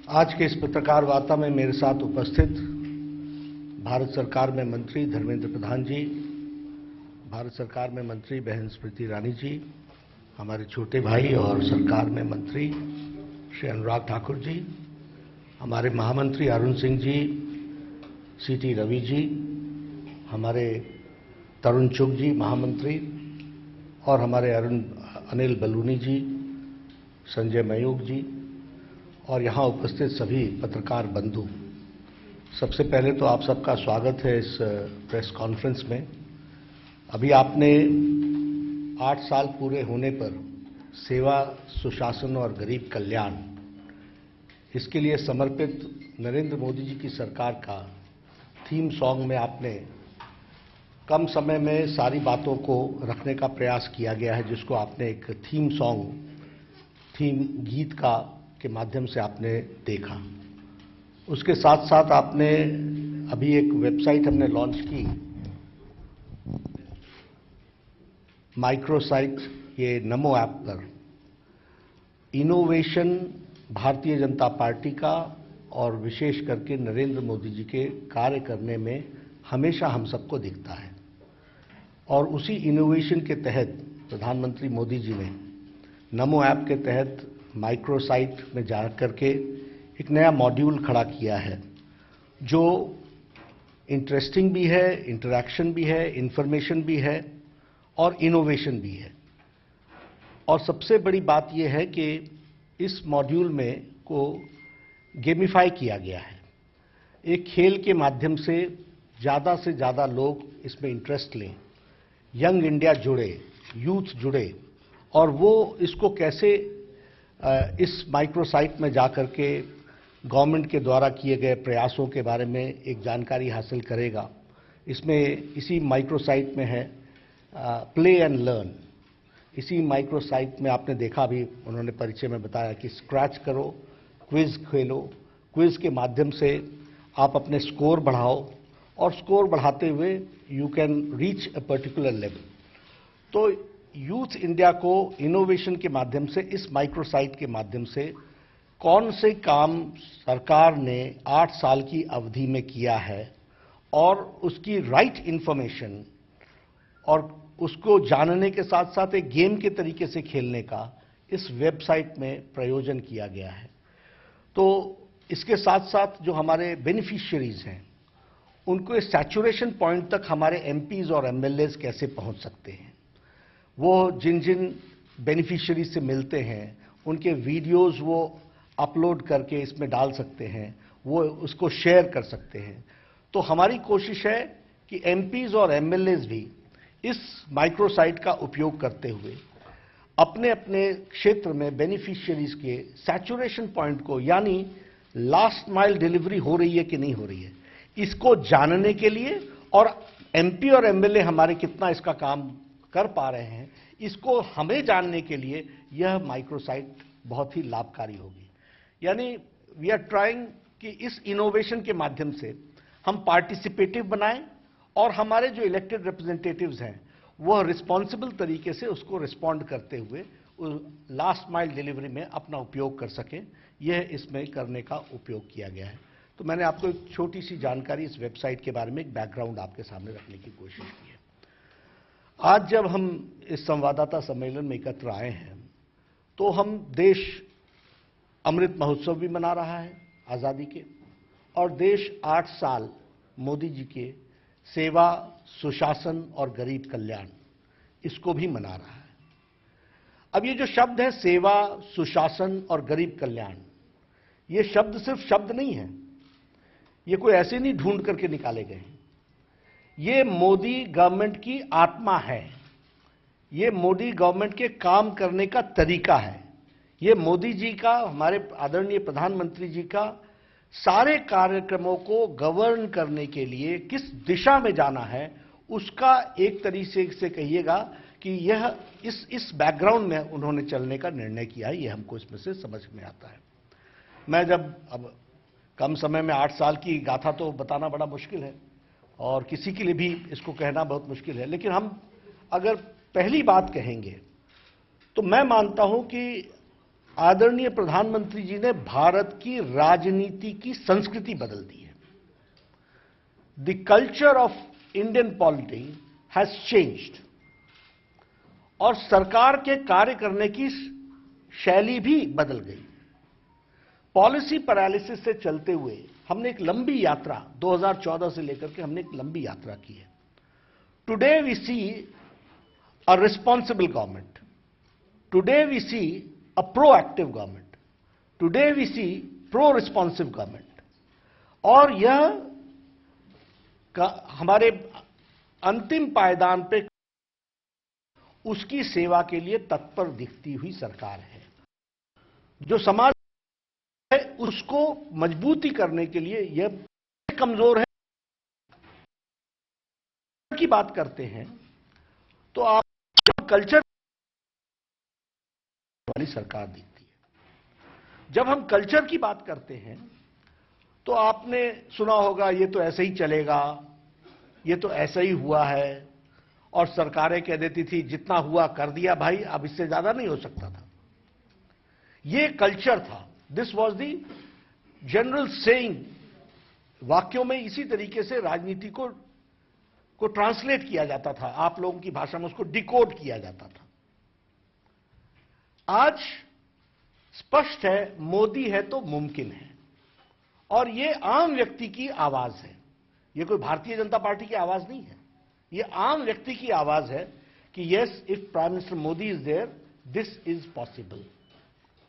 आज के इस पत्रकार वार्ता में मेरे साथ उपस्थित भारत सरकार में मंत्री धर्मेंद्र प्रधान जी, भारत सरकार में मंत्री बहन स्मृति ईरानी जी, हमारे छोटे भाई और सरकार में मंत्री श्री अनुराग ठाकुर जी, हमारे महामंत्री अरुण सिंह जी, सीटी रवि जी, हमारे तरुण चुग जी महामंत्री, और हमारे अनिल बलूनी जी, संजय मयूख जी, और यहाँ उपस्थित सभी पत्रकार बंधु। सबसे पहले तो आप सबका स्वागत है इस प्रेस कॉन्फ्रेंस में। अभी आपने 8 साल पूरे होने पर सेवा, सुशासन और गरीब कल्याण, इसके लिए समर्पित नरेंद्र मोदी जी की सरकार का थीम सॉन्ग में आपने कम समय में सारी बातों को रखने का प्रयास किया गया है, जिसको आपने एक थीम गीत के माध्यम से आपने देखा। उसके साथ साथ आपने अभी एक वेबसाइट हमने लॉन्च की, माइक्रोसाइट, ये नमो ऐप पर इनोवेशन भारतीय जनता पार्टी का और विशेष करके नरेंद्र मोदी जी के कार्य करने में हमेशा हम सबको दिखता है। और उसी इनोवेशन के तहत प्रधानमंत्री मोदी जी ने नमो ऐप के तहत माइक्रोसाइट में जा करके एक नया मॉड्यूल खड़ा किया है, जो इंटरेस्टिंग भी है, इंटरैक्शन भी है, इंफॉर्मेशन भी है और इनोवेशन भी है। और सबसे बड़ी बात यह है कि इस मॉड्यूल में को गेमिफाई किया गया है। एक खेल के माध्यम से ज़्यादा लोग इसमें इंटरेस्ट लें, यंग इंडिया जुड़े, यूथ जुड़े, और वो इसको कैसे इस माइक्रोसाइट में जाकर के गवर्नमेंट के द्वारा किए गए प्रयासों के बारे में एक जानकारी हासिल करेगा। इसमें इसी माइक्रोसाइट में है प्ले एंड लर्न। इसी माइक्रोसाइट में आपने देखा, भी उन्होंने परिचय में बताया कि स्क्रैच करो, क्विज खेलो, क्विज के माध्यम से आप अपने स्कोर बढ़ाओ और स्कोर बढ़ाते हुए you can reach a particular level. तो यूथ इंडिया को इनोवेशन के माध्यम से, इस माइक्रोसाइट के माध्यम से कौन से काम सरकार ने 8 साल की अवधि में किया है और उसकी राइट इंफॉर्मेशन और उसको जानने के साथ साथ एक गेम के तरीके से खेलने का इस वेबसाइट में प्रयोजन किया गया है। तो इसके साथ साथ जो हमारे बेनिफिशियरीज हैं, उनको इस सैचुरेशन पॉइंट तक हमारे एमपीज और एमएलएज कैसे पहुंच सकते हैं, वो जिन बेनिफिशियरी से मिलते हैं उनके वीडियोस वो अपलोड करके इसमें डाल सकते हैं, वो उसको शेयर कर सकते हैं। तो हमारी कोशिश है कि एमपीज और एमएलएज भी इस माइक्रोसाइट का उपयोग करते हुए अपने अपने क्षेत्र में बेनिफिशियरीज के सैचुरेशन पॉइंट को, यानी लास्ट माइल डिलीवरी हो रही है कि नहीं हो रही है, इसको जानने के लिए, और एमपी और एमएलए हमारे कितना इसका काम कर पा रहे हैं, इसको हमें जानने के लिए यह माइक्रोसाइट बहुत ही लाभकारी होगी। यानी वी आर ट्राइंग कि इस इनोवेशन के माध्यम से हम पार्टिसिपेटिव बनाएं और हमारे जो इलेक्टेड रिप्रेजेंटेटिव्स हैं वह रिस्पॉन्सिबल तरीके से उसको रिस्पॉन्ड करते हुए लास्ट माइल डिलीवरी में अपना उपयोग कर सकें। यह इसमें करने का उपयोग किया गया है। तो मैंने आपको एक छोटी सी जानकारी इस वेबसाइट के बारे में, एक बैकग्राउंड आपके सामने रखने की कोशिश की है। आज जब हम इस संवाददाता सम्मेलन में एकत्र आए हैं, तो हम देश अमृत महोत्सव भी मना रहा है आज़ादी के, और देश 8 साल मोदी जी के सेवा, सुशासन और गरीब कल्याण, इसको भी मना रहा है। अब ये जो शब्द है सेवा, सुशासन और गरीब कल्याण, ये शब्द सिर्फ शब्द नहीं है, ये कोई ऐसे नहीं ढूंढ करके निकाले गए हैं। ये मोदी गवर्नमेंट की आत्मा है, ये मोदी गवर्नमेंट के काम करने का तरीका है, ये मोदी जी का, हमारे आदरणीय प्रधानमंत्री जी का सारे कार्यक्रमों को गवर्न करने के लिए किस दिशा में जाना है, उसका एक तरीके से कहिएगा कि यह इस बैकग्राउंड में उन्होंने चलने का निर्णय किया है। यह हमको इसमें से समझ में आता है। मैं जब अब कम समय में 8 साल की गाथा तो बताना बड़ा मुश्किल है और किसी के लिए भी इसको कहना बहुत मुश्किल है, लेकिन हम अगर पहली बात कहेंगे तो मैं मानता हूं कि आदरणीय प्रधानमंत्री जी ने भारत की राजनीति की संस्कृति बदल दी है। The culture of Indian polity has changed और सरकार के कार्य करने की शैली भी बदल गई। पॉलिसी पैरालिसिस से चलते हुए हमने एक लंबी यात्रा 2014 से लेकर के हमने एक लंबी यात्रा की है। Today we see a responsible government, today we see a proactive government, today we see pro responsive government. और यह हमारे अंतिम पायदान पे उसकी सेवा के लिए तत्पर दिखती हुई सरकार है। जो समाज है उसको मजबूती करने के लिए यह कमजोर है। की बात करते हैं तो आप कल्चर वाली सरकार दिखती है। जब हम कल्चर की बात करते हैं तो आपने सुना होगा ये तो ऐसे ही चलेगा, ये तो ऐसा ही हुआ है, और सरकारें कह देती थी जितना हुआ कर दिया भाई, अब इससे ज्यादा नहीं हो सकता था। ये कल्चर था। This was the general saying. वाक्यों में इसी तरीके से राजनीति को ट्रांसलेट किया जाता था, आप लोगों की भाषा में उसको डिकोड किया जाता था। आज स्पष्ट है, मोदी है तो मुमकिन है, और ये आम व्यक्ति की आवाज है। ये कोई भारतीय जनता पार्टी की आवाज नहीं है, ये आम व्यक्ति की आवाज है कि yes, if prime minister Modi is there, this is possible.